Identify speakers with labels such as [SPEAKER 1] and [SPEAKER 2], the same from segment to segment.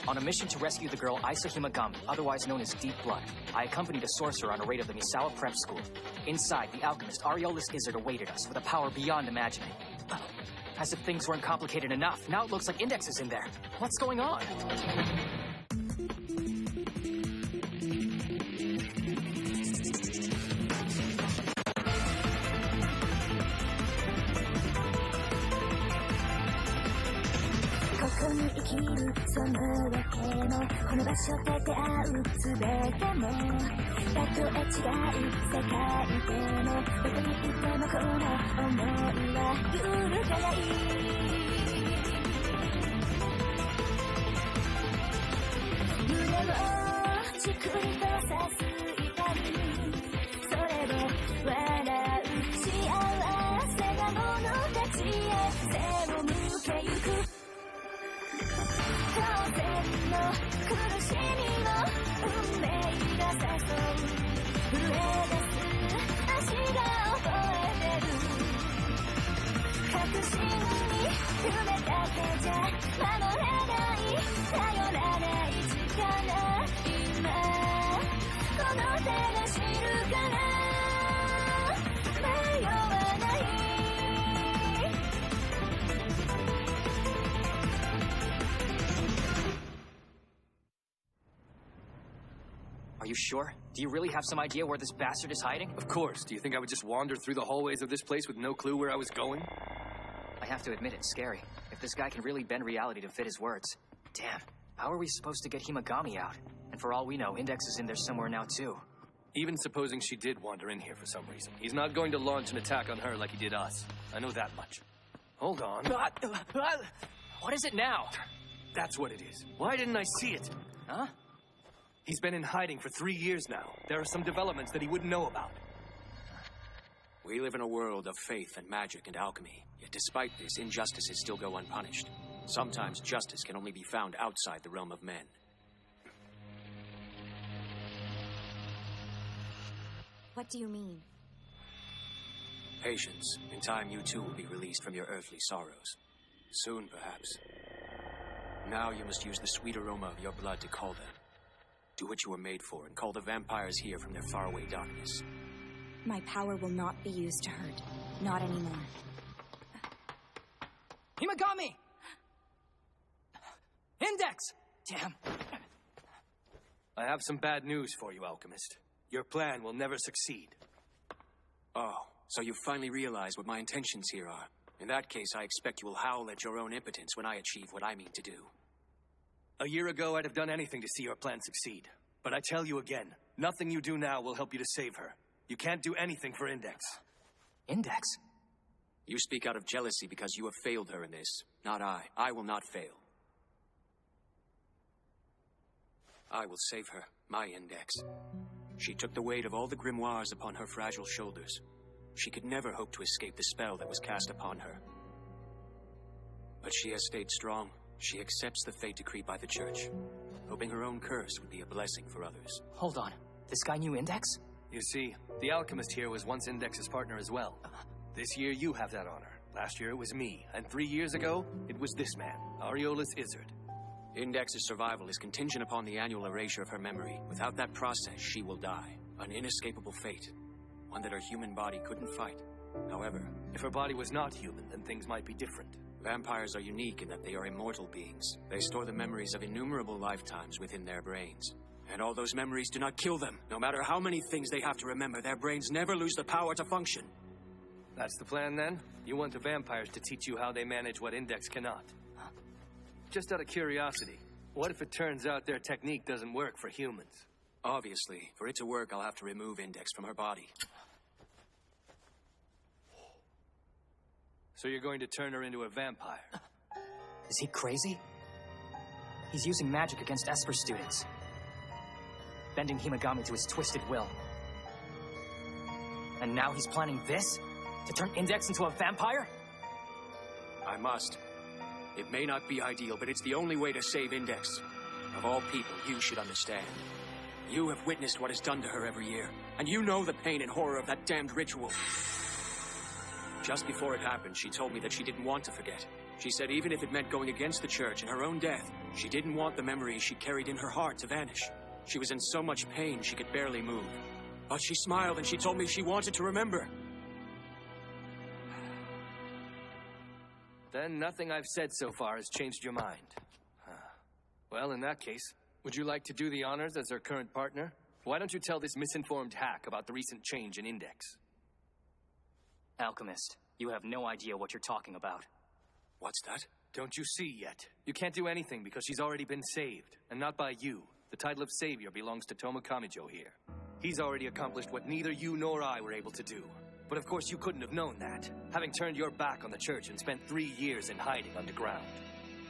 [SPEAKER 1] On a mission to rescue the girl Isa Himagami, otherwise known as Deep Blood, I accompanied a sorcerer on a raid of the Misawa Prep School. Inside, the alchemist Aureolus Izzard awaited us with a power beyond imagining. As if things weren't complicated enough, now it looks like Index is in there. What's going on? Are you sure? Do you really have some idea where this bastard is hiding?
[SPEAKER 2] Of course. Do you think I would just wander through the hallways of this place with no clue where I was going?
[SPEAKER 1] I have to admit, it's scary. If this guy can really bend reality to fit his words. Damn, how are we supposed to get Himagami out? And for all we know, Index is in there somewhere now, too.
[SPEAKER 2] Even supposing she did wander in here for some reason, he's not going to launch an attack on her like he did us. I know that much. Hold on.
[SPEAKER 1] What is it now?
[SPEAKER 2] That's what it is. Why didn't I see it?
[SPEAKER 1] Huh?
[SPEAKER 2] He's been in hiding for 3 years now. There are some developments that he wouldn't know about.
[SPEAKER 3] We live in a world of faith and magic and alchemy. Yet despite this, injustices still go unpunished. Sometimes justice can only be found outside the realm of men.
[SPEAKER 4] What do you mean?
[SPEAKER 3] Patience. In time, you too will be released from your earthly sorrows. Soon, perhaps. Now you must use the sweet aroma of your blood to call them. Do what you were made for and call the vampires here from their faraway darkness.
[SPEAKER 4] My power will not be used to hurt. Not anymore.
[SPEAKER 1] Himagami! Index! Damn.
[SPEAKER 2] I have some bad news for you, Alchemist. Your plan will never succeed.
[SPEAKER 3] Oh, so you finally realize what my intentions here are. In that case, I expect you will howl at your own impotence when I achieve what I mean to do.
[SPEAKER 2] A year ago, I'd have done anything to see your plan succeed. But I tell you again, nothing you do now will help you to save her. You can't do anything for Index.
[SPEAKER 1] Index?
[SPEAKER 3] You speak out of jealousy because you have failed her in this. Not I. I will not fail. I will save her, my Index. She took the weight of all the grimoires upon her fragile shoulders. She could never hope to escape the spell that was cast upon her. But she has stayed strong. She accepts the fate decreed by the Church, hoping her own curse would be a blessing for others.
[SPEAKER 1] Hold on. This guy knew Index?
[SPEAKER 2] You see, the Alchemist here was once Index's partner as well. This year you have that honor. Last year it was me, and 3 years ago, it was this man, Aureolus Izzard.
[SPEAKER 3] Index's survival is contingent upon the annual erasure of her memory. Without that process, she will die. An inescapable fate. One that her human body couldn't fight. However,
[SPEAKER 2] if her body was not human, then things might be different.
[SPEAKER 3] Vampires are unique in that they are immortal beings. They store the memories of innumerable lifetimes within their brains. And all those memories do not kill them. No matter how many things they have to remember, their brains never lose the power to function.
[SPEAKER 2] That's the plan, then? You want the vampires to teach you how they manage what Index cannot? Just out of curiosity, what if it turns out their technique doesn't work for humans?
[SPEAKER 3] Obviously, for it to work, I'll have to remove Index from her body.
[SPEAKER 2] So you're going to turn her into a vampire?
[SPEAKER 1] Is he crazy? He's using magic against Esper students. Bending Himagami to his twisted will. And now he's planning this? To turn Index into a vampire?
[SPEAKER 3] I must. It may not be ideal, but it's the only way to save Index. Of all people, you should understand. You have witnessed what is done to her every year, and you know the pain and horror of that damned ritual. Just before it happened, she told me that she didn't want to forget. She said even if it meant going against the Church and her own death, she didn't want the memories she carried in her heart to vanish. She was in so much pain she could barely move. But she smiled and she told me she wanted to remember.
[SPEAKER 2] Then nothing I've said so far has changed your mind. Well, in that case, would you like to do the honors as her current partner? Why don't you tell this misinformed hack about the recent change in Index?
[SPEAKER 1] Alchemist, you have no idea what you're talking about.
[SPEAKER 3] What's that?
[SPEAKER 2] Don't you see yet? You can't do anything because she's already been saved, and not by you. The title of Savior belongs to Toma Kamijo here. He's already accomplished what neither you nor I were able to do. But of course you couldn't have known that, having turned your back on the Church and spent 3 years in hiding underground.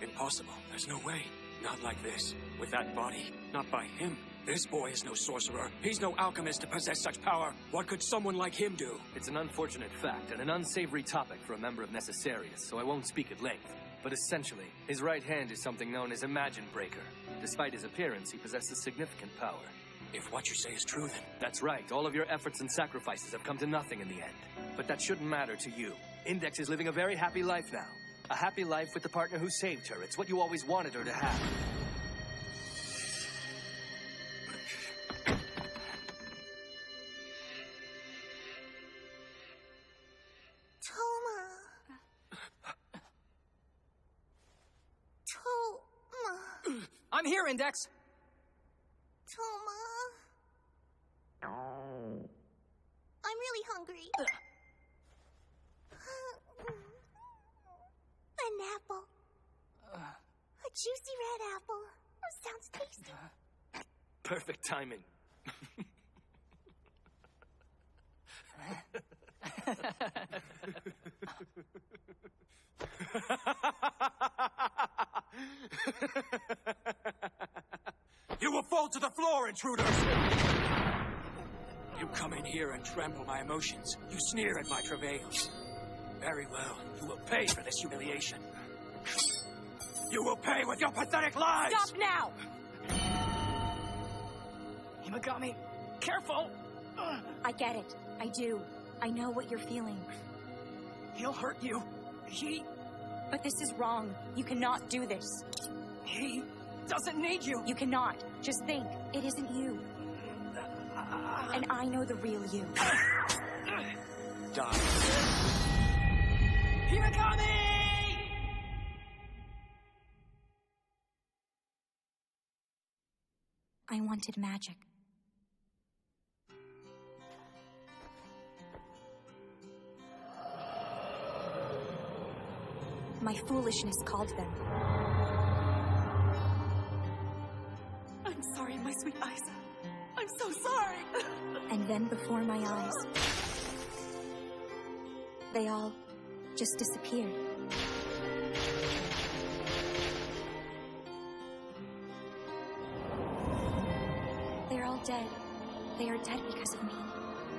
[SPEAKER 3] Impossible. There's no way. Not like this. With that body. Not by him. This boy is no sorcerer. He's no alchemist to possess such power. What could someone like him do?
[SPEAKER 2] It's an unfortunate fact and an unsavory topic for a member of Necessarius, so I won't speak at length. But essentially, his right hand is something known as Imagine Breaker. Despite his appearance, he possesses significant power.
[SPEAKER 3] If what you say is true, then...
[SPEAKER 2] That's right. All of your efforts and sacrifices have come to nothing in the end. But that shouldn't matter to you. Index is living a very happy life now. A happy life with the partner who saved her. It's what you always wanted her to have.
[SPEAKER 1] I'm here, Index!
[SPEAKER 5] Toma. I'm really hungry. An apple. A juicy red apple. Sounds tasty.
[SPEAKER 2] Perfect timing.
[SPEAKER 3] You will fall to the floor, intruders! You come in here and trample my emotions. You sneer at my travails. Very well. You will pay for this humiliation. You will pay with your pathetic lies!
[SPEAKER 4] Stop now!
[SPEAKER 1] Himagami, careful!
[SPEAKER 4] I get it. I do. I know what you're feeling.
[SPEAKER 1] He'll hurt you.
[SPEAKER 4] But this is wrong. You cannot do this.
[SPEAKER 1] He doesn't need you.
[SPEAKER 4] You cannot. Just think. It isn't you. And I know the real you.
[SPEAKER 3] Die.
[SPEAKER 1] Himagami!
[SPEAKER 4] I wanted magic. My foolishness called them.
[SPEAKER 6] I'm sorry, my sweet Isa. I'm so sorry.
[SPEAKER 4] And then before my eyes, they all just disappeared. They're all dead. They are dead because of me.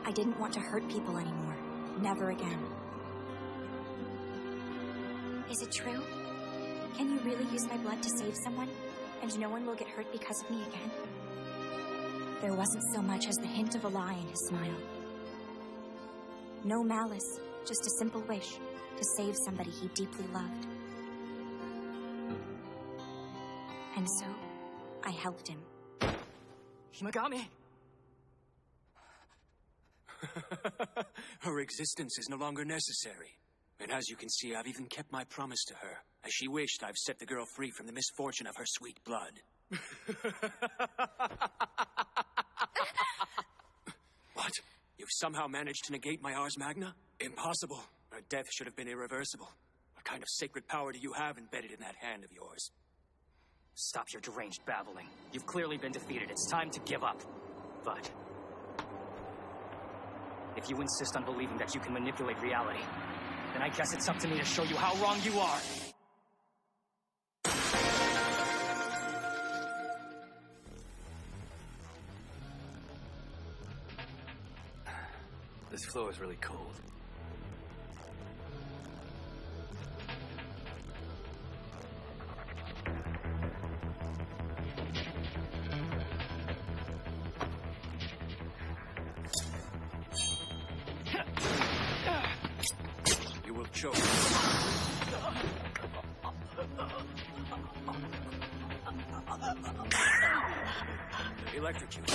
[SPEAKER 4] I didn't want to hurt people anymore. Never again. Is it true? Can you really use my blood to save someone, and no one will get hurt because of me again? There wasn't so much as the hint of a lie in his smile. No malice, just a simple wish to save somebody he deeply loved. And so, I helped him.
[SPEAKER 1] Himagami!
[SPEAKER 3] Her existence is no longer necessary. And as you can see, I've even kept my promise to her. As she wished, I've set the girl free from the misfortune of her sweet blood. What? You've somehow managed to negate my Ars Magna? Impossible. Her death should have been irreversible. What kind of sacred power do you have embedded in that hand of yours?
[SPEAKER 1] Stop your deranged babbling. You've clearly been defeated. It's time to give up. But if you insist on believing that you can manipulate reality, then I guess it's up to me to show you how wrong you are.
[SPEAKER 2] This floor is really cold.
[SPEAKER 3] You will choke. Electrocute.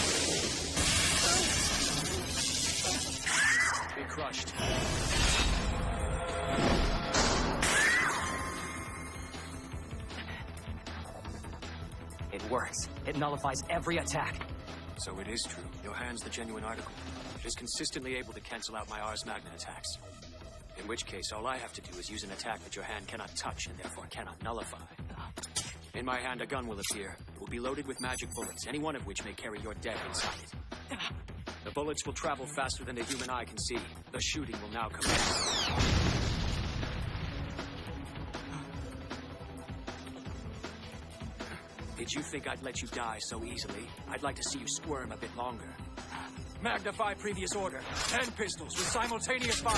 [SPEAKER 3] Be crushed.
[SPEAKER 1] It works. It nullifies every attack.
[SPEAKER 3] So it is true. Your hand's the genuine article. It is consistently able to cancel out my Ars Magna attacks. In which case, all I have to do is use an attack that your hand cannot touch and therefore cannot nullify. In my hand, a gun will appear. It will be loaded with magic bullets, any one of which may carry your death inside it. The bullets will travel faster than the human eye can see. The shooting will now commence. Did you think I'd let you die so easily? I'd like to see you squirm a bit longer. Magnify previous order. 10 pistols with simultaneous fire.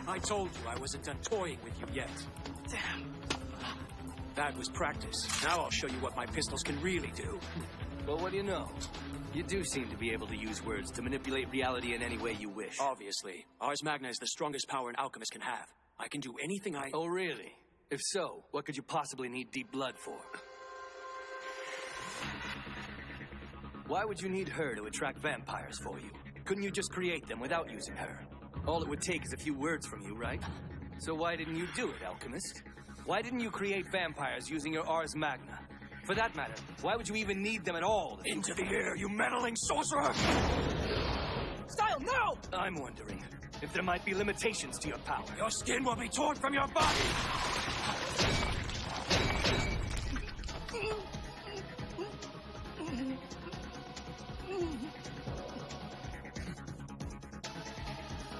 [SPEAKER 3] I told you I wasn't done toying with you yet.
[SPEAKER 1] Damn.
[SPEAKER 3] That was practice. Now I'll show you what my pistols can really do.
[SPEAKER 2] Well, what do you know? You do seem to be able to use words to manipulate reality in any way you wish.
[SPEAKER 3] Obviously. Ars Magna is the strongest power an alchemist can have. I can do anything I...
[SPEAKER 2] Oh, really? If so, what could you possibly need deep blood for? Why would you need her to attract vampires for you? Couldn't you just create them without using her? All it would take is a few words from you, right? So why didn't you do it, Alchemist? Why didn't you create vampires using your Ars Magna? For that matter, why would you even need them at all?
[SPEAKER 3] Into the air, you meddling sorcerer!
[SPEAKER 1] Style, no!
[SPEAKER 2] I'm wondering if there might be limitations to your power.
[SPEAKER 3] Your skin will be torn from your body!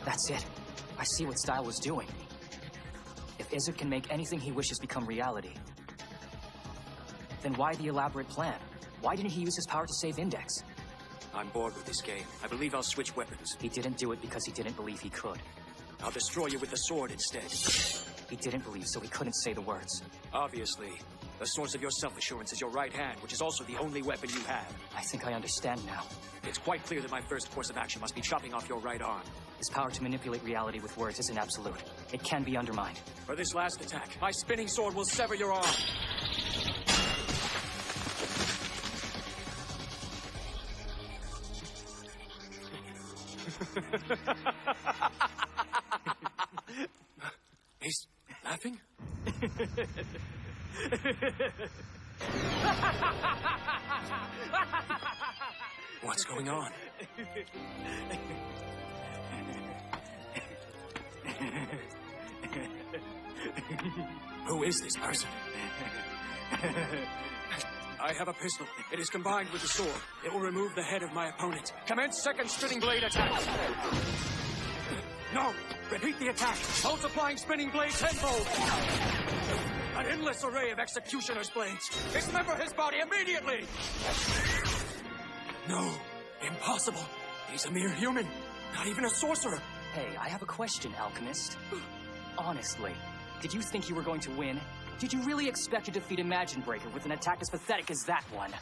[SPEAKER 1] That's it. I see what Style was doing. If Izzard can make anything he wishes become reality, then why the elaborate plan? Why didn't he use his power to save Index?
[SPEAKER 3] I'm bored with this game. I believe I'll switch weapons.
[SPEAKER 1] He didn't do it because he didn't believe he could.
[SPEAKER 3] I'll destroy you with the sword instead.
[SPEAKER 1] He didn't believe, so he couldn't say the words.
[SPEAKER 3] Obviously. The source of your self-assurance is your right hand, which is also the only weapon you have.
[SPEAKER 1] I think I understand now.
[SPEAKER 3] It's quite clear that my first course of action must be chopping off your right arm.
[SPEAKER 1] His power to manipulate reality with words isn't absolute. It can be undermined.
[SPEAKER 3] For this last attack, my spinning sword will sever your arm. He's laughing? What's going on? Who is this person? I have a pistol. It is combined with the sword. It will remove the head of my opponent. Commence second spinning blade attack. No! Repeat the attack. Multiplying spinning blade tenfold. An endless array of executioner's blades. Dismember his body immediately! No. Impossible. He's a mere human. Not even a sorcerer.
[SPEAKER 1] Hey, I have a question, Alchemist. Honestly, did you think you were going to win? Did you really expect to defeat Imagine Breaker with an attack as pathetic as that one?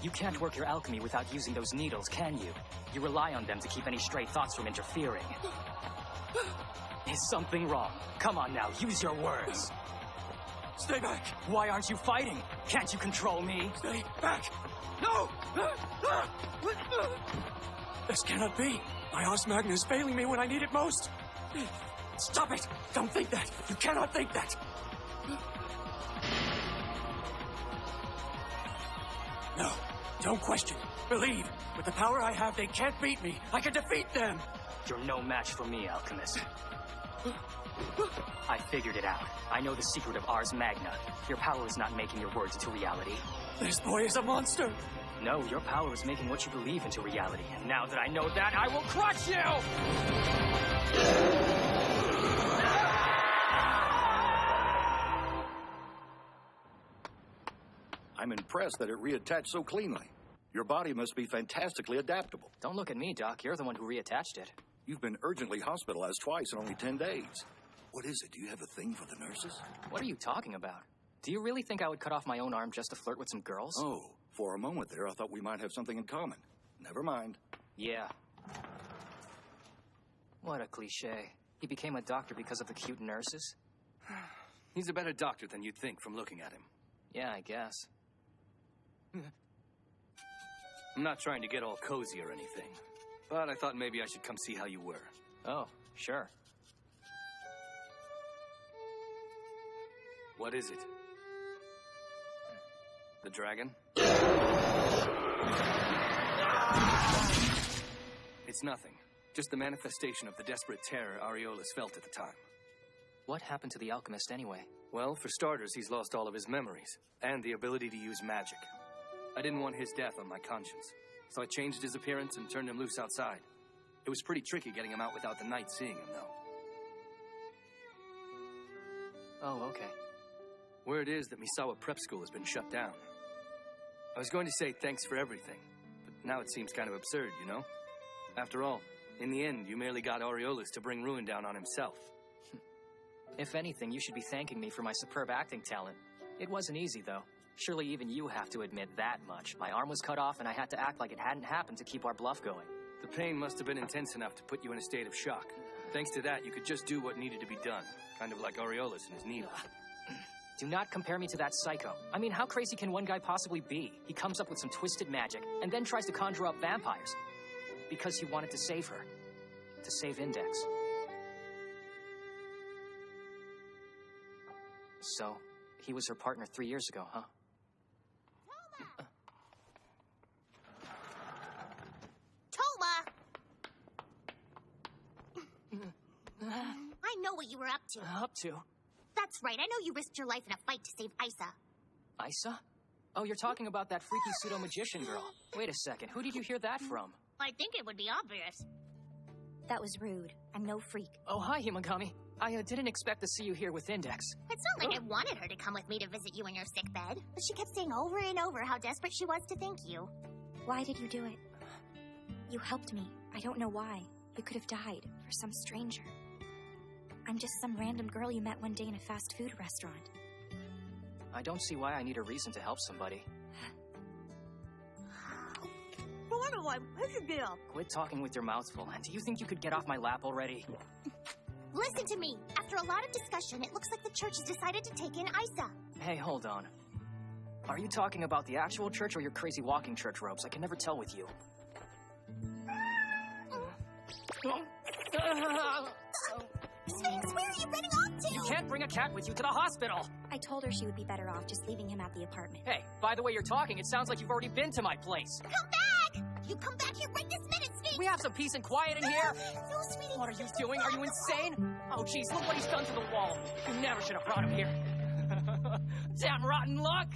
[SPEAKER 1] You can't work your alchemy without using those needles, can you? You rely on them to keep any stray thoughts from interfering. Is something wrong? Come on now, use your words.
[SPEAKER 3] Stay back.
[SPEAKER 1] Why aren't you fighting? Can't you control me?
[SPEAKER 3] Stay back. No! This cannot be. My Ars Magna is failing me when I need it most. Stop it! Don't think that! You cannot think that! No, don't question. Believe. With the power I have, they can't beat me. I can defeat them!
[SPEAKER 1] You're no match for me, Alchemist. I figured it out. I know the secret of Ars Magna. Your power is not making your words into reality.
[SPEAKER 3] This boy is a monster!
[SPEAKER 1] No, your power is making what you believe into reality. And now that I know that, I will crush you!
[SPEAKER 7] I'm impressed that it reattached so cleanly. Your body must be fantastically adaptable.
[SPEAKER 1] Don't look at me, Doc. You're the one who reattached it.
[SPEAKER 7] You've been urgently hospitalized twice in only 10 days. What is it? Do you have a thing for the nurses?
[SPEAKER 1] What are you talking about? Do you really think I would cut off my own arm just to flirt with some girls?
[SPEAKER 7] Oh, for a moment there, I thought we might have something in common. Never mind.
[SPEAKER 1] Yeah. What a cliche. He became a doctor because of the cute nurses?
[SPEAKER 2] He's a better doctor than you'd think from looking at him.
[SPEAKER 1] Yeah, I guess.
[SPEAKER 2] I'm not trying to get all cozy or anything, but I thought maybe I should come see how you were.
[SPEAKER 1] Oh, sure.
[SPEAKER 2] What is it? The dragon? It's nothing. Just the manifestation of the desperate terror Aureolus felt at the time.
[SPEAKER 1] What happened to the alchemist anyway?
[SPEAKER 2] Well, for starters, he's lost all of his memories, and the ability to use magic. I didn't want his death on my conscience, so I changed his appearance and turned him loose outside. It was pretty tricky getting him out without the Knight seeing him, though.
[SPEAKER 1] Oh, okay.
[SPEAKER 2] Word is that Misawa Prep School has been shut down. I was going to say thanks for everything, but now it seems kind of absurd, you know? After all, in the end, you merely got Aureolus to bring ruin down on himself.
[SPEAKER 1] If anything, you should be thanking me for my superb acting talent. It wasn't easy, though. Surely even you have to admit that much. My arm was cut off, and I had to act like it hadn't happened to keep our bluff going.
[SPEAKER 2] The pain must have been intense enough to put you in a state of shock. Thanks to that, you could just do what needed to be done. Kind of like Aureolus and his needle.
[SPEAKER 1] Do not compare me to that psycho. I mean, how crazy can one guy possibly be? He comes up with some twisted magic, and then tries to conjure up vampires. Because he wanted to save her. To save Index. So, he was her partner 3 years ago, huh?
[SPEAKER 5] Toma! I know what you were up to.
[SPEAKER 1] Up to?
[SPEAKER 5] That's right, I know you risked your life in a fight to save Isa.
[SPEAKER 1] Isa? Oh, you're talking about that freaky pseudo-magician girl. Wait a second, who did you hear that from?
[SPEAKER 5] I think it would be obvious.
[SPEAKER 4] That was rude. I'm no freak.
[SPEAKER 1] Oh, hi, Himagami. I didn't expect to see you here with Index.
[SPEAKER 5] It's not like I wanted her to come with me to visit you in your sick bed, but she kept saying over and over how desperate she was to thank you.
[SPEAKER 4] Why did you do it? You helped me. I don't know why. You could have died for some stranger. I'm just some random girl you met one day in a fast food restaurant.
[SPEAKER 1] I don't see why I need a reason to help somebody.
[SPEAKER 5] Where's your deal?
[SPEAKER 1] Quit talking with your mouth full. And do you think you could get off my lap already?
[SPEAKER 5] Listen to me. After a lot of discussion, it looks like the church has decided to take in Isa.
[SPEAKER 1] Hey, hold on. Are you talking about the actual church or your crazy walking church robes? I can never tell with you.
[SPEAKER 5] Sphinx, where are you running off to?
[SPEAKER 1] You can't bring a cat with you to the hospital!
[SPEAKER 4] I told her she would be better off just leaving him at the apartment.
[SPEAKER 1] Hey, by the way you're talking, it sounds like you've already been to my place.
[SPEAKER 5] Come back! You come back here right this minute, Sphinx!
[SPEAKER 1] We have some peace and quiet in here!
[SPEAKER 5] No, sweetie.
[SPEAKER 1] What are you doing? Are you insane? Oh, jeez, look what he's done to the wall. You never should have brought him here. Damn rotten luck!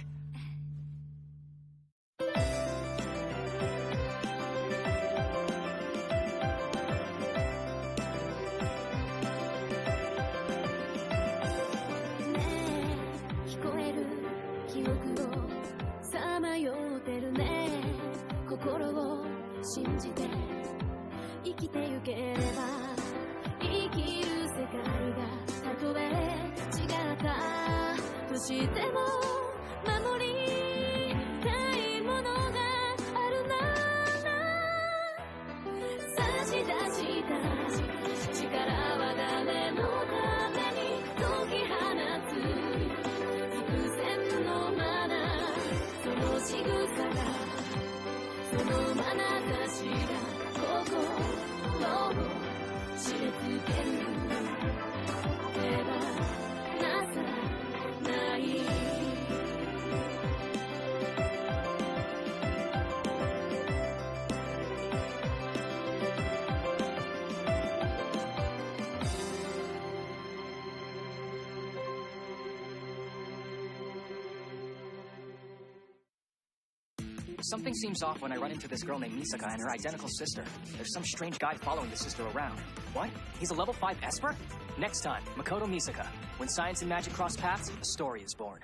[SPEAKER 1] Something seems off when I run into this girl named Misaka and her identical sister. There's some strange guy following the sister around. What? He's a level 5 Esper? Next time, Makoto Misaka. When science and magic cross paths, a story is born.